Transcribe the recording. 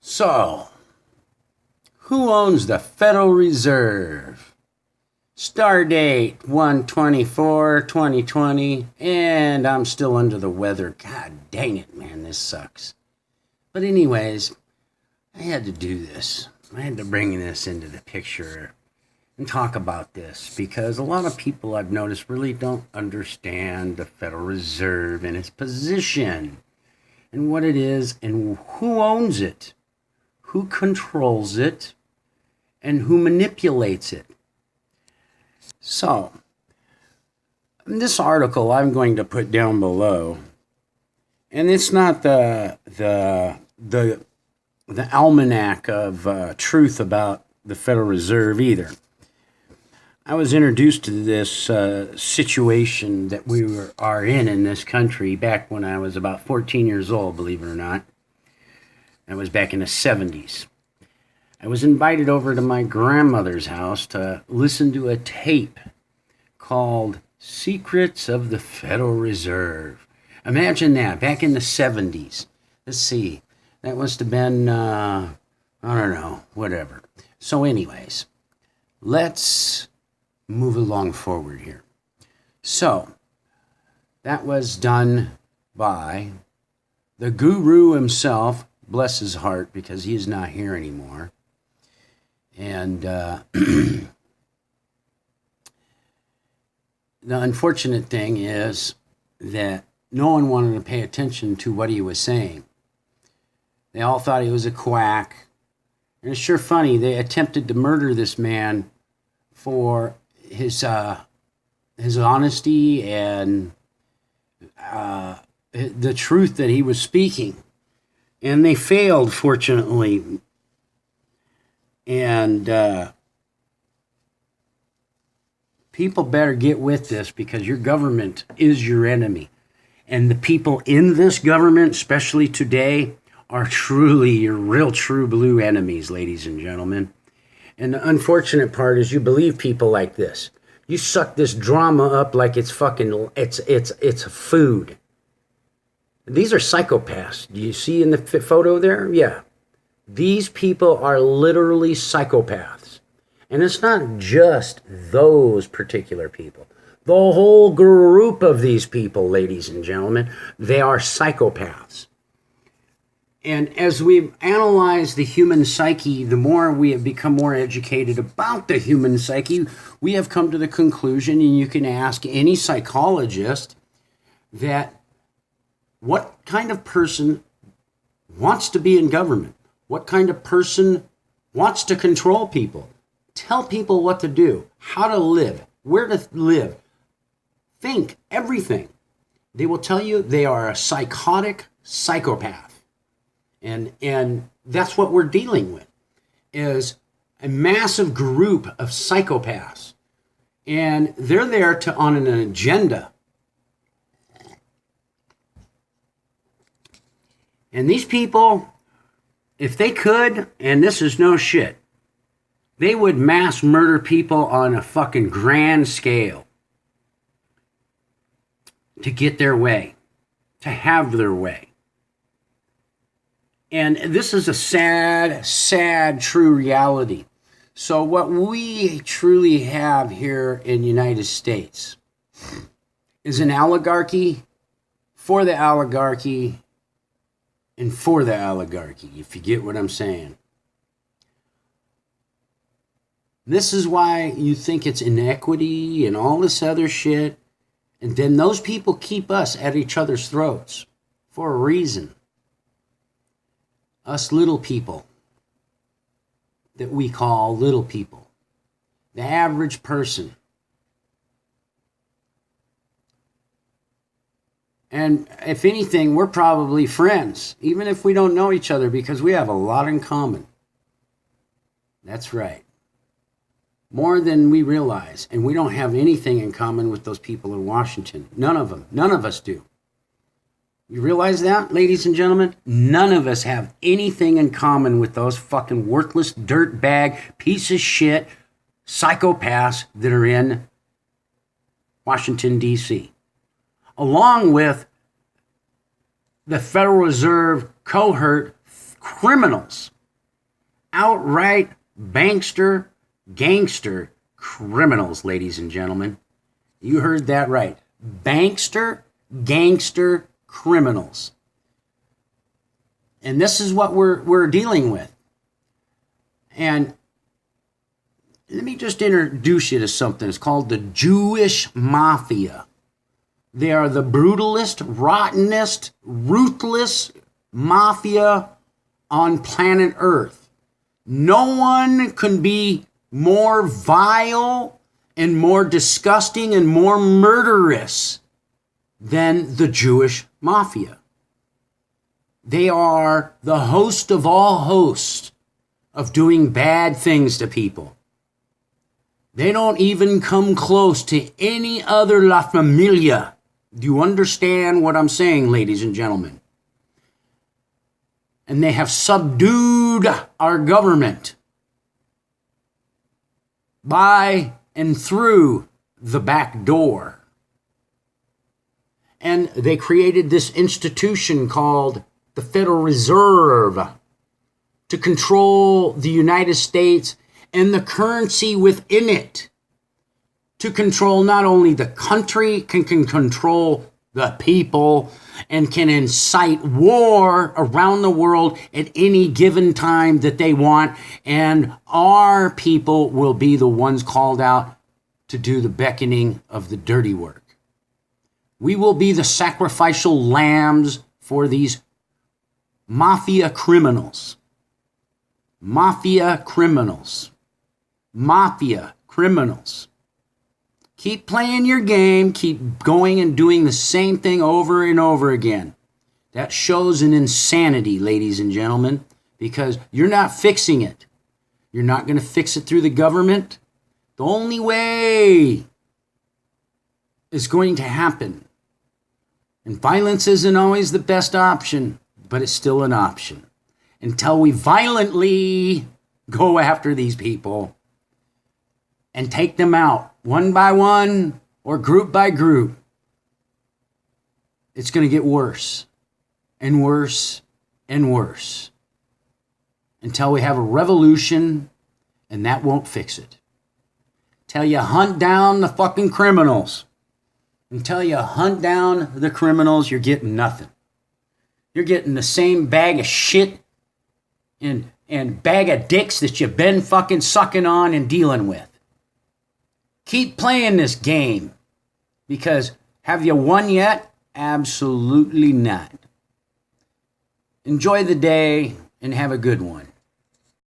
So, who owns the Federal Reserve? Star date 1/24/2020, and I'm still under the weather. God dang it, man, this sucks. But anyways, I had to do this. I had to bring this into the picture and talk about this because a lot of people I've noticed really don't understand the Federal Reserve and its position and what it is and who owns it, who controls it, and who manipulates it. So, this article I'm going to put down below, and it's not the almanac of truth about the Federal Reserve either. I was introduced to this situation that we are in this country back when I was about 14 years old, believe it or not. That was back in the 70s. I was invited over to my grandmother's house to listen to a tape called Secrets of the Federal Reserve. Imagine that, back in the 70s. Let's see, that must have been, I don't know, whatever. So anyways, let's move along forward here. So, that was done by the guru himself, bless his heart, because he is not here anymore. And the unfortunate thing is that no one wanted to pay attention to what he was saying. They all thought he was a quack. And it's sure funny, they attempted to murder this man for his honesty and the truth that he was speaking. And they failed, fortunately. And people better get with this because your government is your enemy. And the people in this government, especially today, are truly your real true blue enemies, ladies and gentlemen. And the unfortunate part is you believe people like this. You suck this drama up like it's fucking, it's food. These are psychopaths. Do you see in the photo there? Yeah. These people are literally psychopaths. And it's not just those particular people. The whole group of these people, ladies and gentlemen, they are psychopaths. And as we've analyzed the human psyche, the more we have become more educated about the human psyche, we have come to the conclusion, and you can ask any psychologist, that what kind of person wants to be in government? What kind of person wants to control people? Tell people what to do, how to live, where to live, think, everything. They will tell you they are a psychotic psychopath. And that's what we're dealing with, is a massive group of psychopaths. And they're there on an agenda. And these people, if they could, and this is no shit, they would mass murder people on a fucking grand scale to get their way, to have their way. And this is a sad, sad, true reality. So what we truly have here in the United States is an oligarchy for the oligarchy and for the oligarchy, if you get what I'm saying. This is why you think it's inequity and all this other shit. And then those people keep us at each other's throats for a reason. Us little people that we call little people. The average person. And if anything, we're probably friends, even if we don't know each other, because we have a lot in common. That's right. More than we realize. And we don't have anything in common with those people in Washington. None of them. None of us do. You realize that, ladies and gentlemen? None of us have anything in common with those fucking worthless, dirtbag, piece of shit, psychopaths that are in Washington, D.C. Along with the Federal Reserve cohort criminals. Outright bankster, gangster criminals, ladies and gentlemen. You heard that right. Bankster, gangster criminals. And this is what we're dealing with. And let me just introduce you to something. It's called the Jewish Mafia. They are the brutalest, rottenest, ruthless mafia on planet Earth. No one can be more vile and more disgusting and more murderous than the Jewish Mafia. They are the host of all hosts of doing bad things to people. They don't even come close to any other La Familia. Do you understand what I'm saying, ladies and gentlemen? And they have subdued our government by and through the back door. And they created this institution called the Federal Reserve to control the United States and the currency within it, to control not only the country, can control the people, and can incite war around the world at any given time that they want. And our people will be the ones called out to do the beckoning of the dirty work. We will be the sacrificial lambs for these mafia criminals. Mafia criminals. Mafia criminals. Keep playing your game. Keep going and doing the same thing over and over again. That shows an insanity, ladies and gentlemen, because you're not fixing it. You're not going to fix it through the government. The only way is going to happen. And violence isn't always the best option, but it's still an option. Until we violently go after these people and take them out one by one or group by group, it's going to get worse and worse and worse until we have a revolution, and that won't fix it. Till you hunt down the fucking criminals. Until you hunt down the criminals, you're getting nothing. You're getting the same bag of shit and bag of dicks that you've been fucking sucking on and dealing with. Keep playing this game, because have you won yet? Absolutely not. Enjoy the day and have a good one.